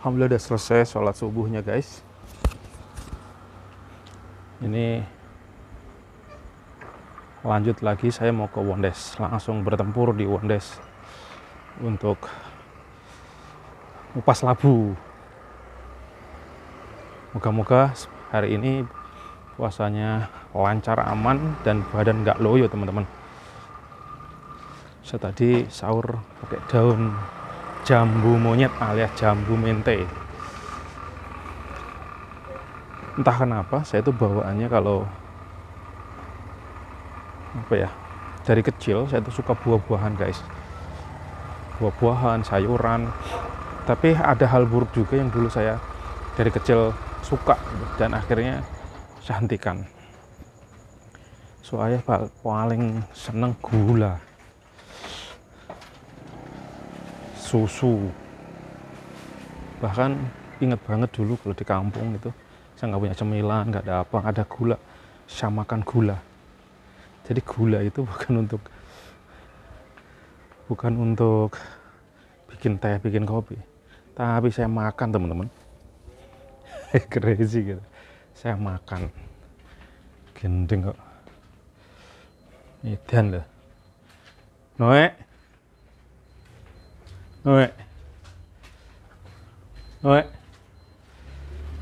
Alhamdulillah udah selesai sholat subuhnya guys. Ini lanjut lagi, saya mau ke Wondes, langsung bertempur di Wondes untuk ngupas labu. Moga-moga hari ini puasanya lancar, aman, dan badan nggak loyo teman-teman. Saya tadi sahur pakai daun jambu monyet alias jambu mente. Entah kenapa saya itu bawaannya kalau dari kecil saya tuh suka buah-buahan guys, buah-buahan, sayuran. Tapi ada hal buruk juga yang dulu saya dari kecil suka dan akhirnya saya hentikan. Soalnya paling seneng gula, susu. Bahkan inget banget dulu kalau di kampung itu saya nggak punya cemilan, nggak ada apa, ada gula, saya makan gula. Jadi gula itu bukan untuk bikin teh, bikin kopi, tapi saya makan teman-teman. Crazy gitu, saya makan gendeng kok. Edan loh. Noe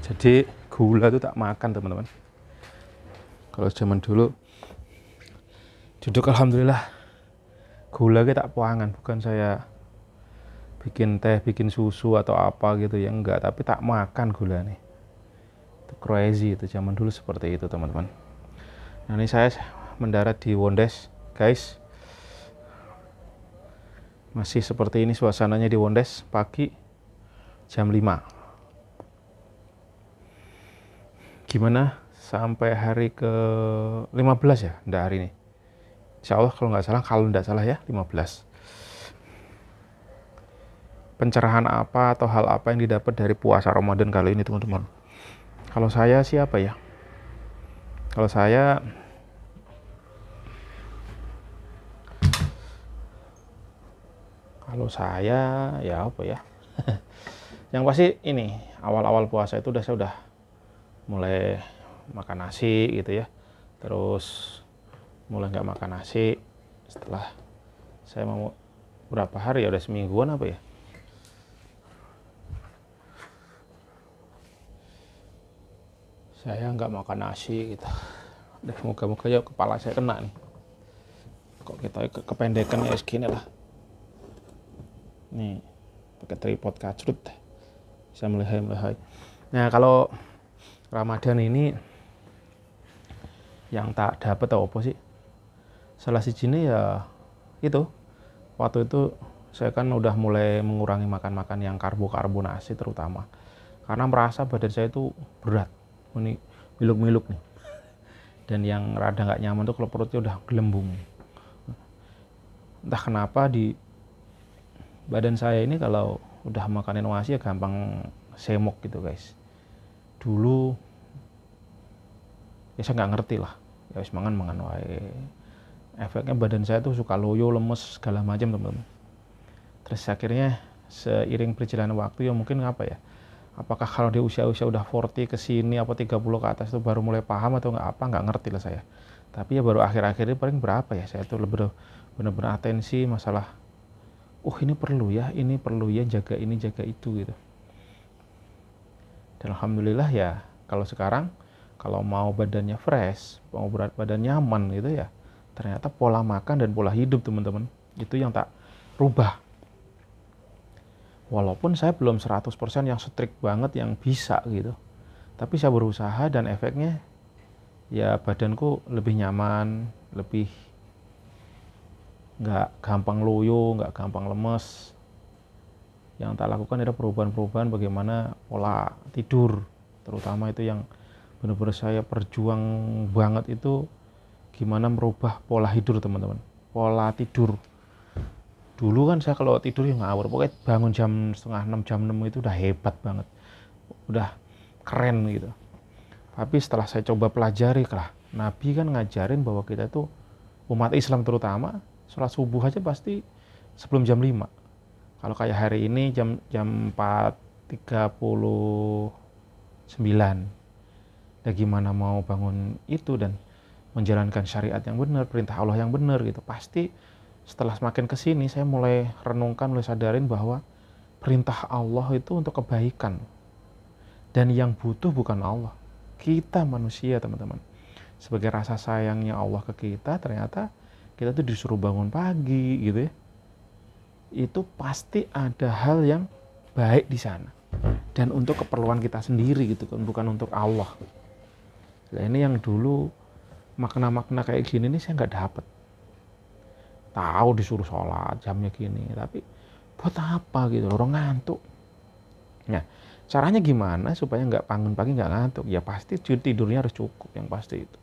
jadi gula itu tak makan teman-teman. Kalau zaman dulu duduk alhamdulillah gula kita tak puangan, bukan saya bikin teh, bikin susu atau apa gitu ya, enggak, tapi tak makan gula nih. Itu crazy, itu zaman dulu seperti itu teman-teman. Nah ini saya mendarat di Wondes guys. Masih seperti ini suasananya di Wondes pagi jam 5. Gimana sampai hari ke 15 ya, enggak hari ini. Insya Allah kalau enggak salah ya 15. Pencerahan apa atau hal apa yang didapat dari puasa Ramadan kali ini teman-teman? Kalau saya siapa ya? Kalau saya ya apa ya? Yang pasti ini awal-awal puasa itu saya udah mulai makan nasi gitu ya. Terus mulai nggak makan nasi setelah saya mau berapa hari ya, udah semingguan apa ya? Saya nggak makan nasi gitu. Udah moga-moga ya kepala saya kena nih. Kok kita kependekan ya segini lah. Nih pakai tripod kacrut bisa melehai. Nah kalau Ramadan ini yang tak dapat apa sih, salah sijine ya itu, waktu itu saya kan udah mulai mengurangi makan yang karbonasi terutama, karena merasa badan saya itu berat, ini miluk-miluk nih, dan yang rada nggak nyaman tuh kalau perutnya udah gelembung. Entah kenapa di badan saya ini kalau udah makanin nasi ya gampang semok gitu guys. Dulu ya saya nggak ngerti lah, ya wis mangan wae. Efeknya badan saya tuh suka loyo, lemes segala macam teman-teman. Terus akhirnya seiring berjalannya waktu ya mungkin apakah kalau di usia-usia udah 40 ke sini apa 30 ke atas itu baru mulai paham atau nggak ngerti lah saya. Tapi ya baru akhir-akhir ini paling berapa ya saya tuh bener-bener atensi masalah ini perlu ya jaga ini jaga itu gitu. Dan alhamdulillah ya kalau sekarang kalau mau badannya fresh, mau berat badan nyaman gitu ya, ternyata pola makan dan pola hidup teman-teman itu yang tak rubah. Walaupun saya belum 100% yang strict banget yang bisa gitu, tapi saya berusaha dan efeknya ya badanku lebih nyaman, lebih nggak gampang loyo, nggak gampang lemes. Yang tak lakukan adalah perubahan-perubahan bagaimana pola tidur, terutama itu yang benar-benar saya perjuang banget itu gimana merubah pola tidur teman-teman. Pola tidur dulu kan saya kalau tidur ya ngawur, pokoknya bangun jam 5:30 jam 6 itu udah hebat banget, udah keren gitu. Tapi setelah saya coba pelajari lah, Nabi kan ngajarin bahwa kita tuh umat Islam terutama sholat subuh aja pasti sebelum jam 5. Kalau kayak hari ini jam 4.30 39. Nah gimana mau bangun itu dan menjalankan syariat yang benar, perintah Allah yang benar gitu. Pasti setelah semakin kesini saya mulai renungkan, mulai sadarin bahwa perintah Allah itu untuk kebaikan. Dan yang butuh bukan Allah, kita manusia teman-teman. Sebagai rasa sayangnya Allah ke kita, ternyata kita tuh disuruh bangun pagi gitu ya. Itu pasti ada hal yang baik di sana. Dan untuk keperluan kita sendiri gitu kan, bukan untuk Allah. Nah ini yang dulu makna-makna kayak gini nih saya nggak dapet. Tahu disuruh sholat jamnya gini, tapi buat apa gitu, orang ngantuk. Nah caranya gimana supaya nggak bangun pagi nggak ngantuk? Ya pasti tidurnya harus cukup, yang pasti itu.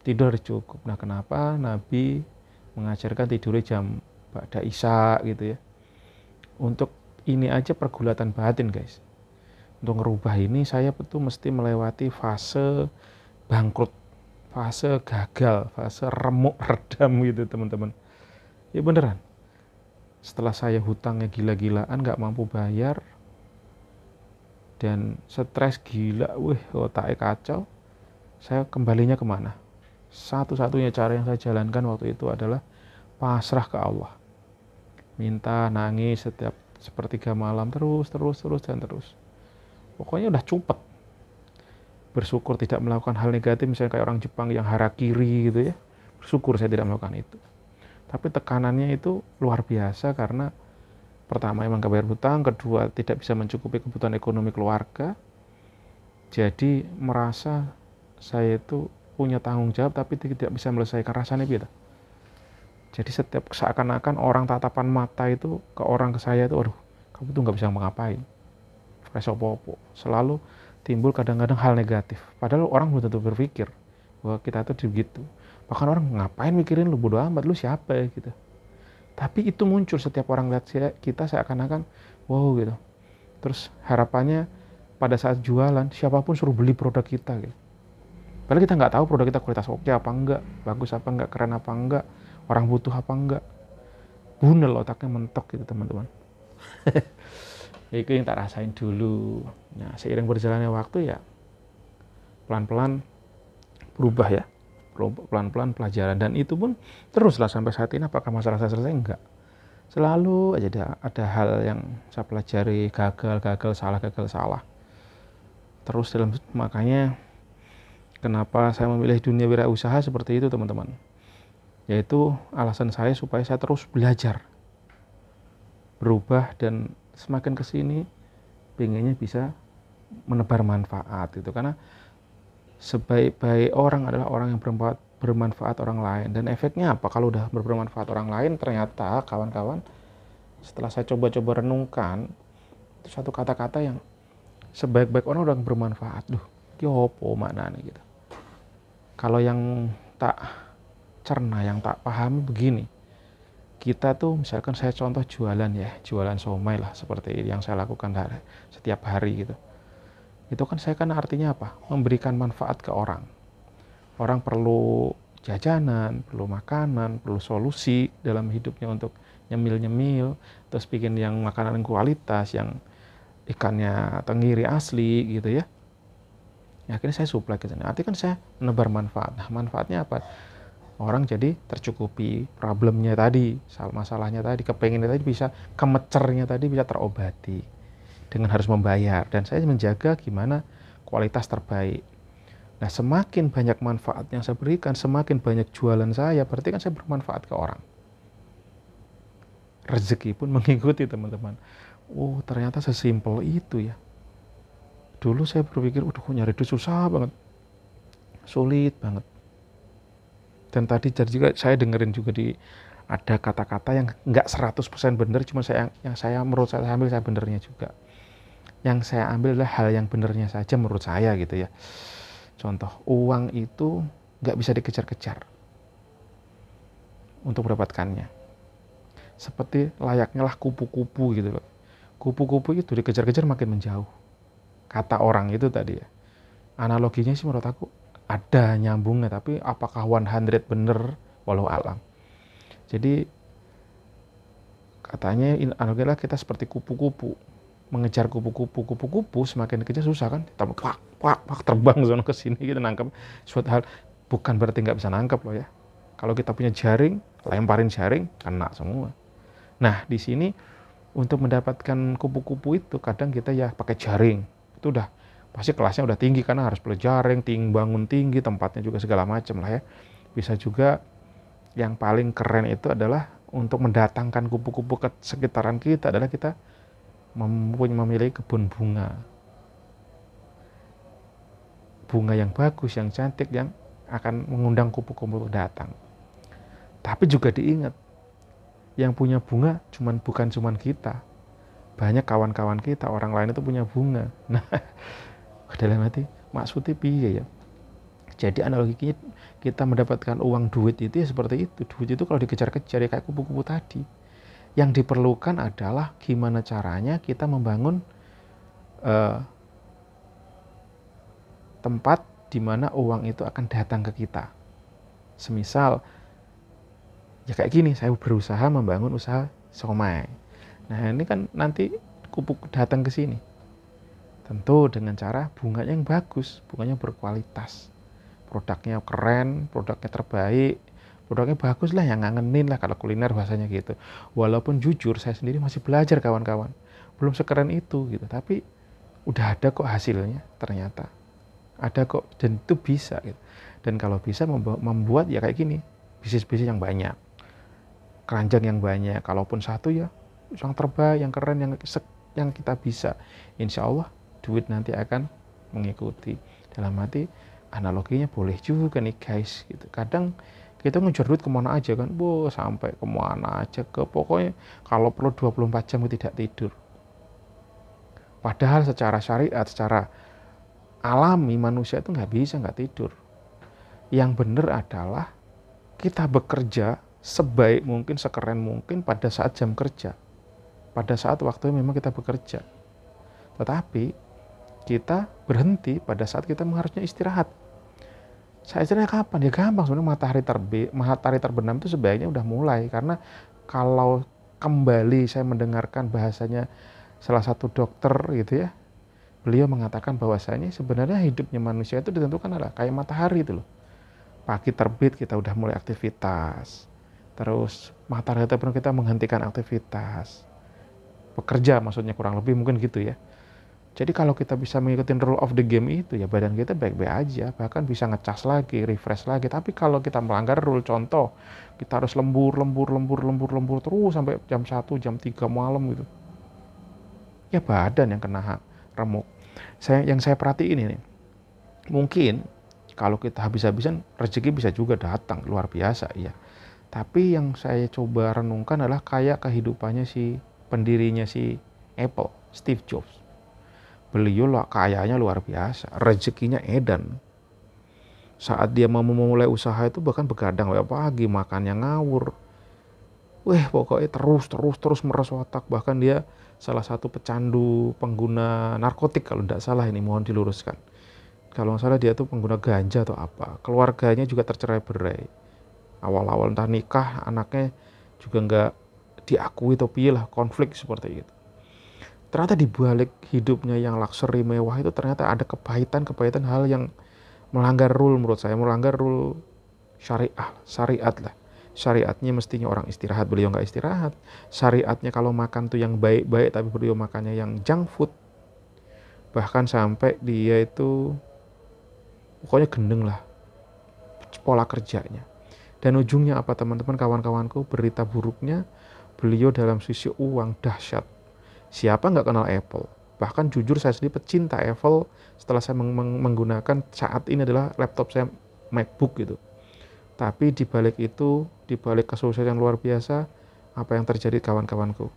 Tidur harus cukup. Nah kenapa Nabi mengajarkan tidurnya jam ba'da isya gitu ya. Untuk ini aja pergulatan batin guys. Untuk ngerubah ini saya betul mesti melewati fase bangkrut, fase gagal, fase remuk redam gitu teman-teman. Ya beneran. Setelah saya hutangnya gila-gilaan, nggak mampu bayar, dan stres gila, otaknya kacau, saya kembalinya kemana? Satu-satunya cara yang saya jalankan waktu itu adalah pasrah ke Allah. Minta, nangis setiap sepertiga malam, terus. Pokoknya udah cupet. Bersyukur tidak melakukan hal negatif, misalnya kayak orang Jepang yang harakiri gitu ya. Bersyukur saya tidak melakukan itu. Tapi tekanannya itu luar biasa karena pertama emang gak bayar hutang, kedua tidak bisa mencukupi kebutuhan ekonomi keluarga. Jadi merasa saya itu punya tanggung jawab tapi tidak bisa melesaikan, rasanya gitu. Jadi setiap seakan-akan orang tatapan mata itu ke orang, ke saya itu, aduh kamu tuh gak bisa ngapain, fresh opo-opo. Selalu timbul kadang-kadang hal negatif. Padahal orang belum tentu berpikir bahwa kita tuh begitu. Bahkan orang ngapain mikirin lu, bodo amat, lu siapa ya gitu. Tapi itu muncul setiap orang lihat kita seakan-akan wow gitu. Terus harapannya pada saat jualan siapapun suruh beli produk kita gitu. Padahal kita nggak tahu produk kita kualitas oke apa enggak, bagus apa enggak, keren apa enggak, orang butuh apa enggak. Bunel otaknya, mentok gitu teman-teman. Itu yang tak rasain dulu. Nah seiring berjalannya waktu ya pelan-pelan berubah ya. Pelan-pelan pelajaran, dan itu pun teruslah sampai saat ini. Apakah masalah saya selesai? Enggak. Selalu aja ada hal yang saya pelajari, gagal salah. Terus makanya kenapa saya memilih dunia wirausaha seperti itu teman-teman. Yaitu alasan saya supaya saya terus belajar, berubah, dan semakin kesini pengennya bisa menebar manfaat gitu. Karena sebaik-baik orang adalah orang yang bermanfaat orang lain. Dan efeknya apa kalau udah bermanfaat orang lain? Ternyata kawan-kawan, setelah saya coba-coba renungkan, itu satu kata-kata yang sebaik-baik orang udah bermanfaat. Duh, ki opo maknanya gitu. Kalau yang tak cerna, yang tak pahami begini. Kita tuh misalkan saya contoh jualan ya, jualan somai lah seperti yang saya lakukan setiap hari gitu. Itu kan saya kan artinya apa? Memberikan manfaat ke orang. Orang perlu jajanan, perlu makanan, perlu solusi dalam hidupnya untuk nyemil-nyemil, terus bikin yang makanan yang kualitas, yang ikannya tenggiri asli gitu ya. Ya akhirnya saya supply ke sana. Artinya kan saya menebar manfaat. Nah manfaatnya apa? Orang jadi tercukupi, problemnya tadi, masalahnya tadi, kepengennya tadi bisa, kemecernya tadi bisa terobati dengan harus membayar. Dan saya menjaga gimana kualitas terbaik. Nah semakin banyak manfaat yang saya berikan, semakin banyak jualan saya, berarti kan saya bermanfaat ke orang. Rezeki pun mengikuti teman-teman. Oh ternyata sesimpel itu ya. Dulu saya berpikir, kok nyari duit susah banget, sulit banget. Dan tadi juga saya dengerin juga ada kata-kata yang nggak 100% benar, cuma menurut saya ambil, saya benernya juga. Yang saya ambil adalah hal yang benernya saja menurut saya gitu ya. Contoh, uang itu nggak bisa dikejar-kejar untuk mendapatkannya. Seperti layaknya lah kupu-kupu gitu loh. Kupu-kupu itu dikejar-kejar makin menjauh. Kata orang itu tadi ya. Analoginya sih menurut aku ada nyambungnya, tapi apakah 100 bener, walau alam. Jadi katanya analoginya kita seperti kupu-kupu. mengejar kupu-kupu semakin dikejar susah kan, pak terbang sono ke sini kita nangkep suatu hal. Bukan berarti nggak bisa nangkep loh ya. Kalau kita punya jaring, lemparin jaring, kena semua. Nah di sini untuk mendapatkan kupu-kupu itu kadang kita ya pakai jaring. Itu udah pasti kelasnya udah tinggi karena harus pakai jaring, bangun tinggi, tempatnya juga segala macam lah ya. Bisa juga yang paling keren itu adalah untuk mendatangkan kupu-kupu ke sekitaran kita adalah kita memiliki kebun bunga. Bunga yang bagus, yang cantik, yang akan mengundang kupu-kupu datang. Tapi juga diingat, yang punya bunga bukan cuman kita. Banyak kawan-kawan kita, orang lain itu punya bunga. Nah, dalam hati, maksudnya piye ya? Jadi analoginya kita mendapatkan uang duit itu ya seperti itu. Duit itu kalau dikejar-kejar ya kayak kupu-kupu tadi. Yang diperlukan adalah gimana caranya kita membangun tempat di mana uang itu akan datang ke kita. Semisal, ya kayak gini, saya berusaha membangun usaha somai. Nah ini kan nanti kupu datang ke sini. Tentu dengan cara bunganya yang bagus, bunganya berkualitas. Produknya keren, produknya terbaik, produknya bagus lah, yang ngangenin lah kalau kuliner bahasanya gitu. Walaupun jujur saya sendiri masih belajar kawan-kawan, belum sekeren itu gitu, tapi udah ada kok hasilnya ternyata. Ada kok, dan itu bisa gitu. Dan kalau bisa membuat ya kayak gini, bisnis-bisnis yang banyak, keranjang yang banyak, kalaupun satu ya yang terbaik, yang keren, yang kita bisa, insya Allah duit nanti akan mengikuti. Dalam arti analoginya boleh juga nih guys gitu. Kadang kita ngejar duit kemana aja kan, sampai kemana aja, pokoknya kalau perlu 24 jam tidak tidur. Padahal secara syariat, secara alami manusia itu nggak bisa nggak tidur. Yang benar adalah kita bekerja sebaik mungkin, sekeren mungkin pada saat jam kerja, pada saat waktu memang kita bekerja. Tetapi kita berhenti pada saat kita harusnya istirahat. Saya istirahat kapan? Ya gampang sebenarnya, matahari terbenam itu sebaiknya udah mulai. Karena kalau kembali saya mendengarkan bahasanya salah satu dokter gitu ya, beliau mengatakan bahwasanya sebenarnya hidupnya manusia itu ditentukan adalah kayak matahari itu loh. Pagi terbit kita udah mulai aktivitas. Terus matahari terbenam kita menghentikan aktivitas. Bekerja maksudnya kurang lebih mungkin gitu ya. Jadi kalau kita bisa mengikuti rule of the game itu ya badan kita baik-baik aja. Bahkan bisa ngecas lagi, refresh lagi. Tapi kalau kita melanggar rule, contoh kita harus lembur terus sampai jam 1, jam 3 malam gitu. Ya badan yang kena remuk. Yang saya perhatiin ini, mungkin kalau kita habis-habisan rezeki bisa juga datang luar biasa ya. Tapi yang saya coba renungkan adalah kayak kehidupannya si pendirinya si Apple, Steve Jobs. Beliau lah kayanya luar biasa, rezekinya edan. Saat dia mau memulai usaha itu bahkan begadang sampai pagi, makannya ngawur. Pokoknya terus meres otak. Bahkan dia salah satu pecandu pengguna narkotik kalau tidak salah, ini mohon diluruskan. Kalau nggak salah dia tuh pengguna ganja atau apa. Keluarganya juga tercerai-berai. Awal-awal entah nikah, anaknya juga nggak diakui atau pilah, konflik seperti itu. Ternyata di balik hidupnya yang luxury mewah itu ternyata ada kepahitan hal yang melanggar rule menurut saya, melanggar rule syariat lah. Syariatnya mestinya orang istirahat, beliau nggak istirahat. Syariatnya kalau makan tuh yang baik-baik, tapi beliau makannya yang junk food. Bahkan sampai dia itu pokoknya gendeng lah pola kerjanya. Dan ujungnya apa teman-teman, kawan-kawanku, berita buruknya beliau dalam sisi uang dahsyat. Siapa nggak kenal Apple? Bahkan jujur saya sendiri pecinta Apple setelah saya menggunakan saat ini adalah laptop saya MacBook gitu. Tapi di balik itu, di balik kesuksesan yang luar biasa, apa yang terjadi kawan-kawanku?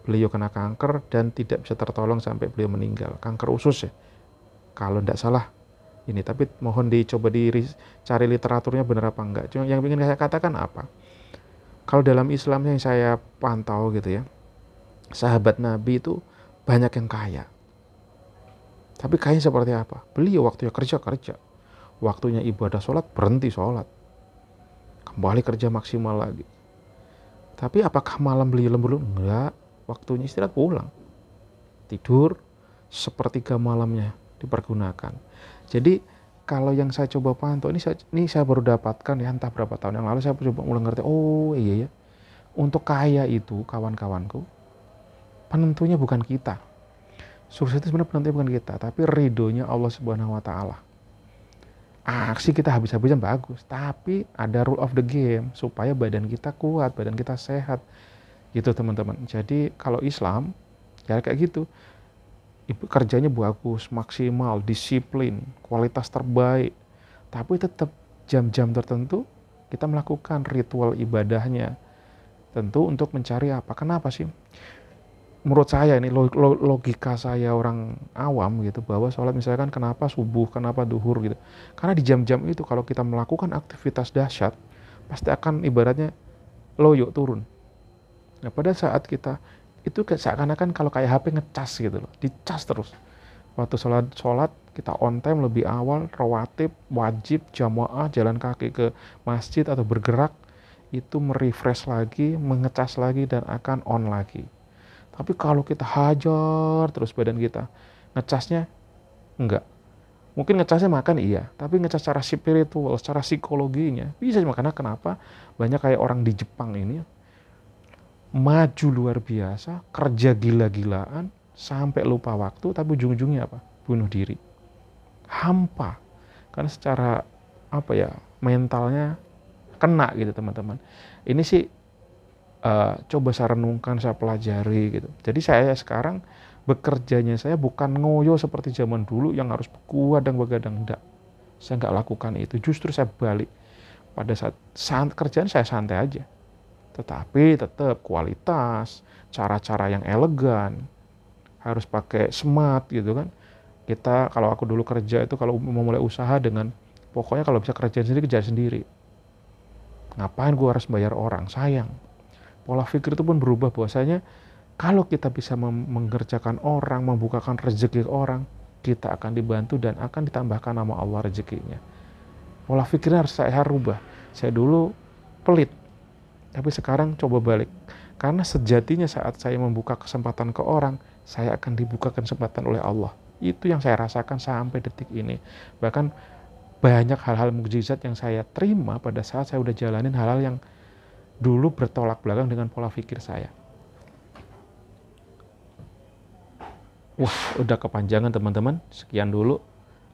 Beliau kena kanker dan tidak bisa tertolong sampai beliau meninggal. Kanker usus ya, kalau tidak salah ini. Tapi mohon dicoba cari literaturnya benar apa enggak. Cuma yang ingin saya katakan apa? Kalau dalam Islam yang saya pantau gitu ya, sahabat Nabi itu banyak yang kaya. Tapi kaya seperti apa? Beliau waktunya kerja, waktunya ibadah sholat, berhenti sholat, kembali kerja maksimal lagi. Tapi apakah malam beliau lembur? Enggak, waktunya istirahat pulang. tidur, sepertiga malamnya dipergunakan. Jadi kalau yang saya coba pantau, ini saya baru dapatkan ya, entah berapa tahun yang lalu saya coba mulai ngerti, oh iya ya, untuk kaya itu kawan-kawanku, penentunya bukan kita. Sukses itu sebenarnya penentunya bukan kita, tapi ridhonya Allah Subhanahu wa Ta'ala. Aksi kita habis-habisan bagus, tapi ada rule of the game supaya badan kita kuat, badan kita sehat, gitu teman-teman. Jadi kalau Islam ya kayak gitu, ibu kerjanya bagus, maksimal, disiplin, kualitas terbaik, tapi tetap jam-jam tertentu kita melakukan ritual ibadahnya, tentu untuk mencari apa? Kenapa sih? Menurut saya ini logika saya orang awam gitu, bahwa sholat misalkan kenapa subuh, kenapa duhur gitu, karena di jam-jam itu kalau kita melakukan aktivitas dahsyat pasti akan ibaratnya loyo turun. Nah pada saat kita itu seakan-akan kalau kayak HP ngecas gitu loh, dicas terus. Waktu sholat kita on time lebih awal, rawatib, wajib, jamaah, jalan kaki ke masjid atau bergerak, itu merefresh lagi, mengecas lagi, dan akan on lagi. Tapi kalau kita hajar terus badan kita, ngecasnya enggak. Mungkin ngecasnya makan iya, tapi ngecas secara spiritual, secara psikologinya bisa. Makanya kenapa banyak kayak orang di Jepang ini maju luar biasa, kerja gila-gilaan, sampai lupa waktu, tapi ujung-ujungnya apa? Bunuh diri. Hampa. Karena secara apa ya, mentalnya kena gitu teman-teman. Ini sih coba saya renungkan, saya pelajari gitu. Jadi saya sekarang bekerjanya saya bukan ngoyo seperti zaman dulu yang harus begadang, enggak. Saya nggak lakukan itu. Justru saya balik. Pada saat kerjaan saya santai aja. Tetapi tetap kualitas, cara-cara yang elegan, harus pakai smart gitu kan. Kita kalau aku dulu kerja itu kalau mau mulai usaha dengan pokoknya kalau bisa kerja sendiri, kerja sendiri. Ngapain gue harus bayar orang? Sayang. Pola pikir itu pun berubah, bahwasanya kalau kita bisa mengerjakan orang, membukakan rezeki orang, kita akan dibantu dan akan ditambahkan nama Allah rezekinya. Pola pikirnya harus saya rubah. Saya dulu pelit, tapi sekarang coba balik. Karena sejatinya saat saya membuka kesempatan ke orang, saya akan dibuka kesempatan oleh Allah. Itu yang saya rasakan sampai detik ini. Bahkan banyak hal-hal mukjizat yang saya terima pada saat saya udah jalanin hal-hal yang dulu bertolak belakang dengan pola pikir saya. Wah, udah kepanjangan teman-teman. Sekian dulu.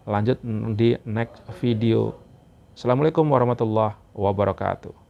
Lanjut di next video. Assalamualaikum warahmatullahi wabarakatuh.